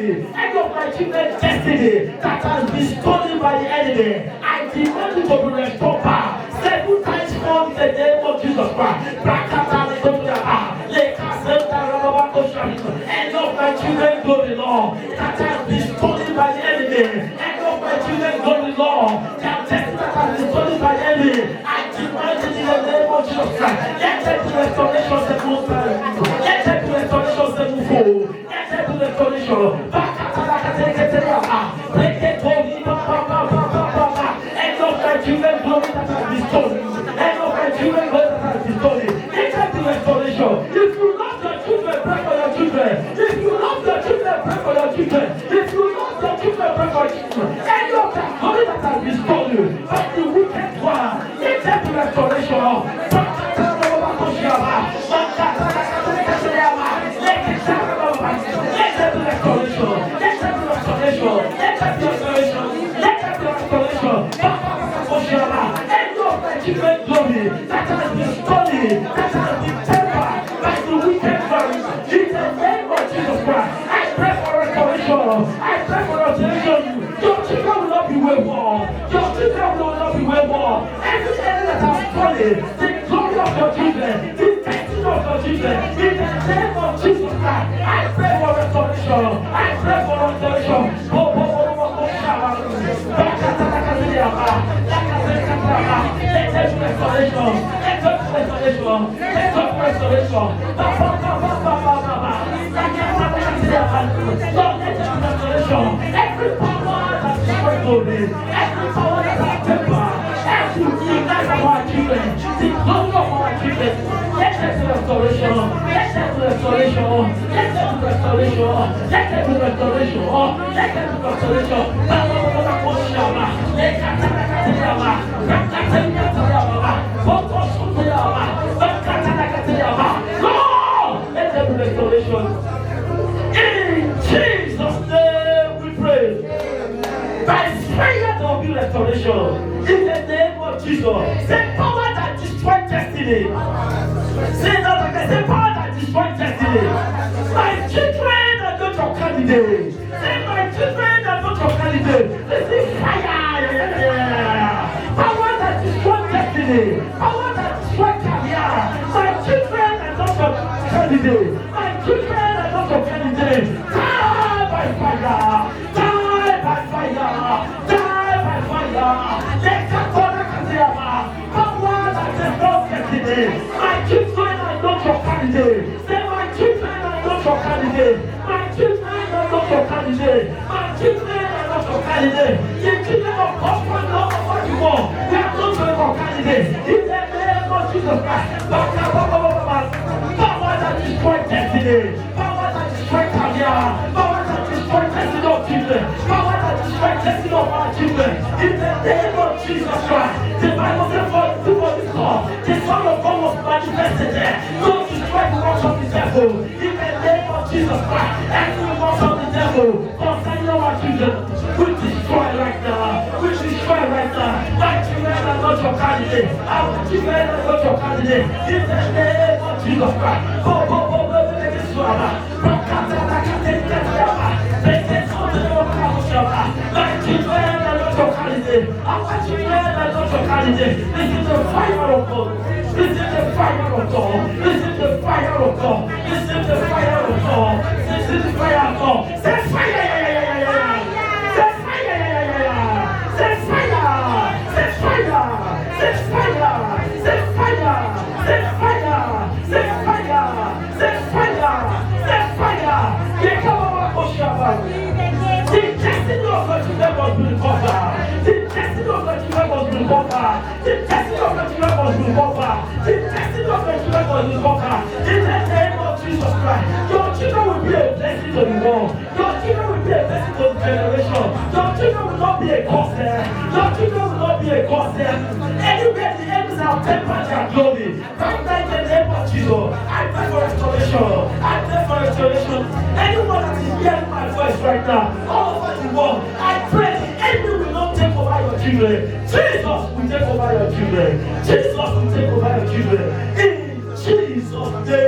glory, any of my children's destiny that has been stolen by the enemy, I demand it to be restored back 7 times more in the name of Jesus Christ. Any of my children's glory, Lord, that has been stolen by the enemy, any of my children's glory, Lord, that destiny that has been stolen by the enemy, I demand it in the name of Jesus Christ. Let there be restoration of the most high. Let there be restoration of the full. Let there be restoration. End of my children's glory that has been stolen. End of my children's glory that has been stolen. Let there be restoration. If you love your children, pray for your children. If you love your children, pray for your children. If you love your children, pray for your children. End of that glory that has been stolen by the wicked one. Let there be restoration. Children glory that has been stolen, that has been tempered by the wicked one. In the name of Jesus Christ, I pray for restoration. I pray for restoration. Your children will not be wayward. Your children will not be wayward. Every enemy that has stolen the glory of your children, the destiny of your children, in the name of Jesus Christ, I pray for restoration. I pray for restoration. Let there be restoration. Let there be restoration. Let there be restoration. Lord, let there be restoration. Every power that destroys glory, every power that has temper, every ignite of our children, the glory of our children, let there be restoration. Let there be restoration. Let there be restoration. Let there be restoration. Let there be restoration. Let there be restoration. In Jesus' name we pray. By fire there will be restoration. In the name of Jesus. Say power that destroys destiny. Say that again. Say power that destroys destiny. My children are not your candidates. Say my children are not your candidates. Receive fire. Power that destroys destiny. Power that destroys career. My children are not your candidates. My children are not your candidates. Die by fire. Die by fire. Die by fire. Let the power that destroys destiny. My children are not your candidates. Say my children are not your candidates. My children are not your candidates. My children are not your candidates. The children of God will not what you want. We are not your candidates. In the name of Jesus Christ. Power that destroys destiny. Power that destroys career. Power that destroys destiny of children. Power that destroys destiny of our children. In the name of Jesus Christ. The Bible says for this cause, the Son of God was manifested there. Don't destroy the works of the devil. In the name of Jesus Christ. Every works of the devil concerning our children, we destroy right now. We destroy right now. My children are not your candidates. Our children are not your candidates. In the name of Jesus Christ. My children are not your candidates. Our children are not your candidates. This is the fire of God. This is the fire of God. This is the fire of God. This is the fire of God. This is the fire of God. Set fire! Set fire! Set fire! Set fire! Set fire! Set fire! Set fire! Set fire! Set fire! Set fire! The destiny of the children must be recovered. The destiny of the children must be recovered. The destiny of the children must be recovered. The destiny of the children must be recovered. In the name of Jesus Christ, your children will be a blessing to the world. Your children will be a blessing to the generation. Your children will not be a curse there. Your children will not be a curse there. Anywhere the enemies have tempered their glory, right now in the name of Jesus, I pray for restoration. I pray for restoration. Anyone that is hearing my voice right now, all over the world, I pray the enemy will not take over your children. Jesus will take over your children. Jesus will take over your children. In Jesus' name.